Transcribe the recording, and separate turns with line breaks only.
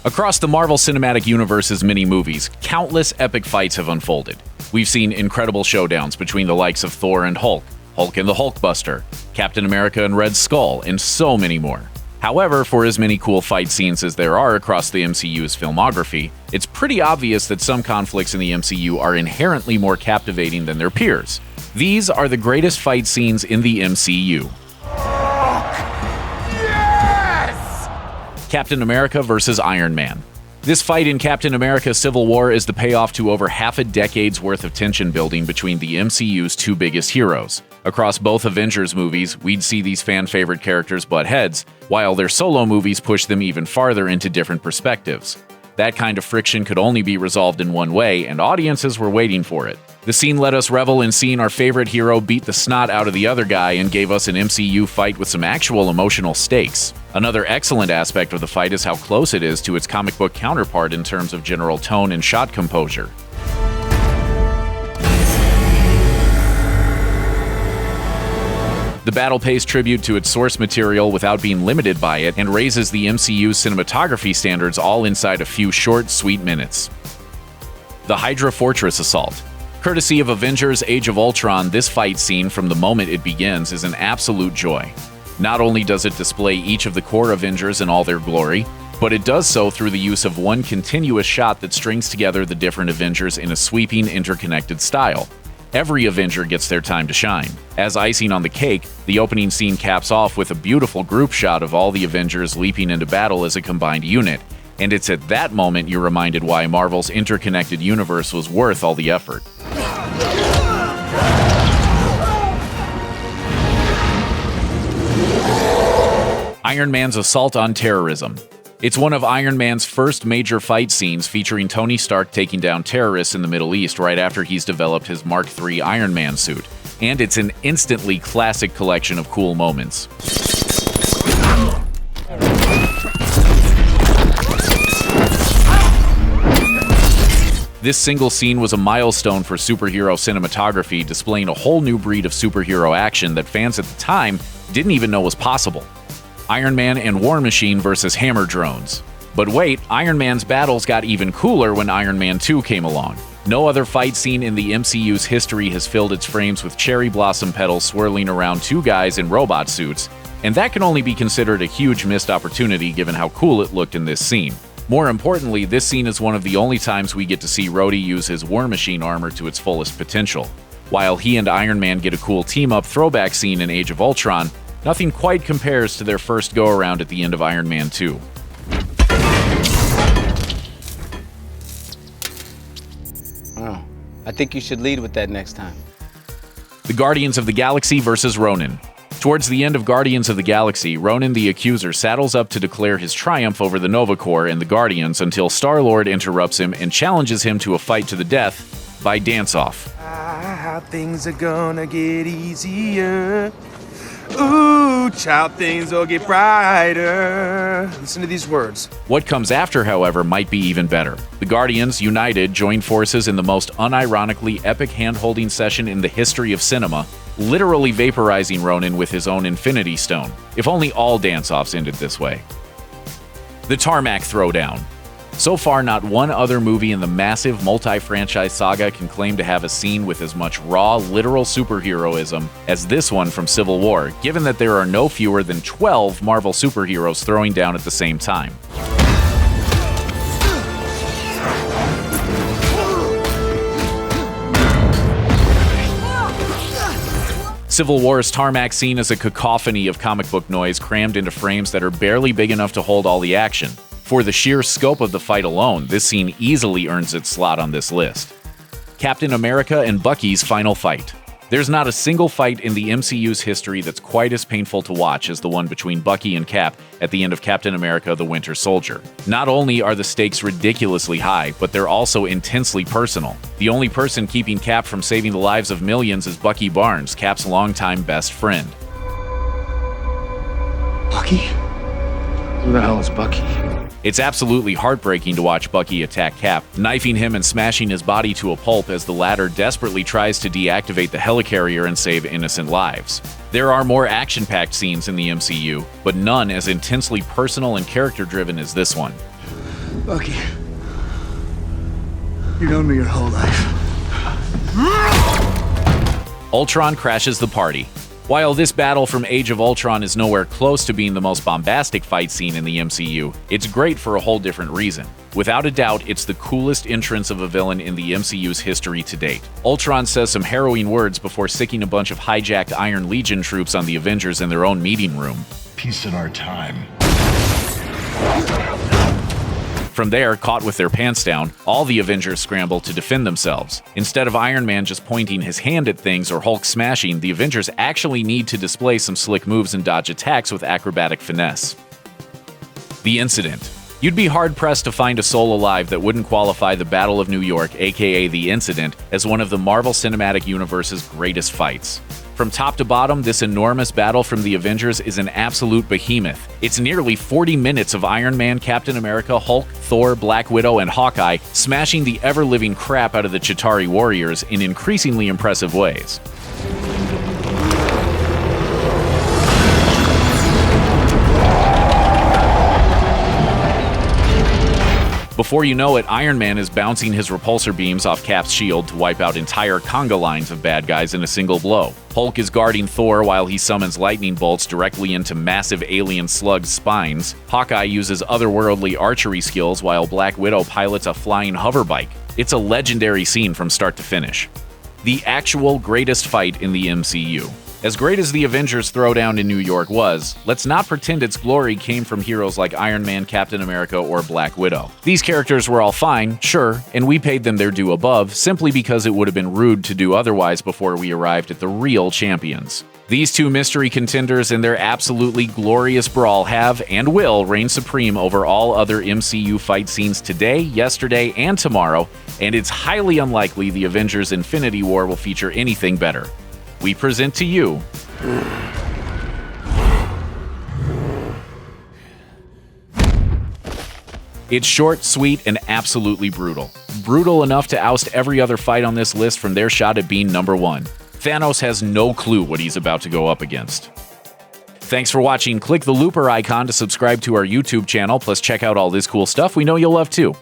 Across the Marvel Cinematic Universe's many movies, countless epic fights have unfolded. We've seen incredible showdowns between the likes of Thor and Hulk, Hulk and the Hulkbuster, Captain America and Red Skull, and so many more. However, for as many cool fight scenes as there are across the MCU's filmography, it's pretty obvious that some conflicts in the MCU are inherently more captivating than their peers. These are the greatest fight scenes in the MCU. Captain America vs. Iron Man. This fight in Captain America Civil War is the payoff to over half a decade's worth of tension building between the MCU's two biggest heroes. Across both Avengers movies, we'd see these fan-favorite characters butt heads, while their solo movies push them even farther into different perspectives. That kind of friction could only be resolved in one way, and audiences were waiting for it. The scene let us revel in seeing our favorite hero beat the snot out of the other guy and gave us an MCU fight with some actual emotional stakes. Another excellent aspect of the fight is how close it is to its comic book counterpart in terms of general tone and shot composure. The battle pays tribute to its source material without being limited by it and raises the MCU's cinematography standards all inside a few short, sweet minutes. The Hydra Fortress Assault. Courtesy of Avengers Age of Ultron, this fight scene from the moment it begins is an absolute joy. Not only does it display each of the core Avengers in all their glory, but it does so through the use of one continuous shot that strings together the different Avengers in a sweeping, interconnected style. Every Avenger gets their time to shine. As icing on the cake, the opening scene caps off with a beautiful group shot of all the Avengers leaping into battle as a combined unit, and it's at that moment you're reminded why Marvel's interconnected universe was worth all the effort. Iron Man's assault on terrorism. It's one of Iron Man's first major fight scenes featuring Tony Stark taking down terrorists in the Middle East right after he's developed his Mark III Iron Man suit. And it's an instantly classic collection of cool moments. This single scene was a milestone for superhero cinematography, displaying a whole new breed of superhero action that fans at the time didn't even know was possible. Iron Man and War Machine versus Hammer Drones. But wait, Iron Man's battles got even cooler when Iron Man 2 came along. No other fight scene in the MCU's history has filled its frames with cherry blossom petals swirling around two guys in robot suits, and that can only be considered a huge missed opportunity given how cool it looked in this scene. More importantly, this scene is one of the only times we get to see Rhodey use his War Machine armor to its fullest potential. While he and Iron Man get a cool team-up throwback scene in Age of Ultron, nothing quite compares to their first go-around at the end of Iron Man 2.
Oh, I think you should lead with that next time.
The Guardians of the Galaxy vs. Ronan. Towards the end of Guardians of the Galaxy, Ronan the Accuser saddles up to declare his triumph over the Nova Corps and the Guardians until Star-Lord interrupts him and challenges him to a fight to the death by dance-off.
How things are gonna get easier. Ooh, child, things will get brighter. Listen to these words.
What comes after, however, might be even better. The Guardians, united, join forces in the most unironically epic hand-holding session in the history of cinema, literally vaporizing Ronan with his own Infinity Stone. If only all dance-offs ended this way. The Tarmac Throwdown. So far, not one other movie in the massive multi-franchise saga can claim to have a scene with as much raw, literal superheroism as this one from Civil War, given that there are no fewer than 12 Marvel superheroes throwing down at the same time. Civil War's tarmac scene is a cacophony of comic book noise crammed into frames that are barely big enough to hold all the action. For the sheer scope of the fight alone, this scene easily earns its slot on this list. Captain America and Bucky's final fight. There's not a single fight in the MCU's history that's quite as painful to watch as the one between Bucky and Cap at the end of Captain America: The Winter Soldier. Not only are the stakes ridiculously high, but they're also intensely personal. The only person keeping Cap from saving the lives of millions is Bucky Barnes, Cap's longtime best friend.
Bucky? Who the hell is Bucky?
It's absolutely heartbreaking to watch Bucky attack Cap, knifing him and smashing his body to a pulp as the latter desperately tries to deactivate the helicarrier and save innocent lives. There are more action-packed scenes in the MCU, but none as intensely personal and character-driven as this one.
Bucky, you've known me your whole life.
Ultron crashes the party. While this battle from Age of Ultron is nowhere close to being the most bombastic fight scene in the MCU, it's great for a whole different reason. Without a doubt, it's the coolest entrance of a villain in the MCU's history to date. Ultron says some harrowing words before sicking a bunch of hijacked Iron Legion troops on the Avengers in their own meeting room.
Peace in our time.
From there, caught with their pants down, all the Avengers scramble to defend themselves. Instead of Iron Man just pointing his hand at things or Hulk smashing, the Avengers actually need to display some slick moves and dodge attacks with acrobatic finesse. The Incident. You'd be hard-pressed to find a soul alive that wouldn't qualify the Battle of New York, aka The Incident, as one of the Marvel Cinematic Universe's greatest fights. From top to bottom, this enormous battle from the Avengers is an absolute behemoth. It's nearly 40 minutes of Iron Man, Captain America, Hulk, Thor, Black Widow, and Hawkeye smashing the ever-living crap out of the Chitauri warriors in increasingly impressive ways. Before you know it, Iron Man is bouncing his repulsor beams off Cap's shield to wipe out entire conga lines of bad guys in a single blow. Hulk is guarding Thor while he summons lightning bolts directly into massive alien slugs' spines. Hawkeye uses otherworldly archery skills while Black Widow pilots a flying hoverbike. It's a legendary scene from start to finish. The actual greatest fight in the MCU. As great as the Avengers throwdown in New York was, let's not pretend its glory came from heroes like Iron Man, Captain America, or Black Widow. These characters were all fine, sure, and we paid them their due above, simply because it would have been rude to do otherwise before we arrived at the real champions. These two mystery contenders in their absolutely glorious brawl have and will reign supreme over all other MCU fight scenes today, yesterday, and tomorrow, and it's highly unlikely the Avengers Infinity War will feature anything better. We present to you It's short, sweet, and absolutely brutal. Brutal enough to oust every other fight on this list from their shot at being number one. Thanos has no clue what he's about to go up against. Thanks for watching. Click the looper icon to subscribe to our YouTube channel, plus check out all this cool stuff we know you'll love too.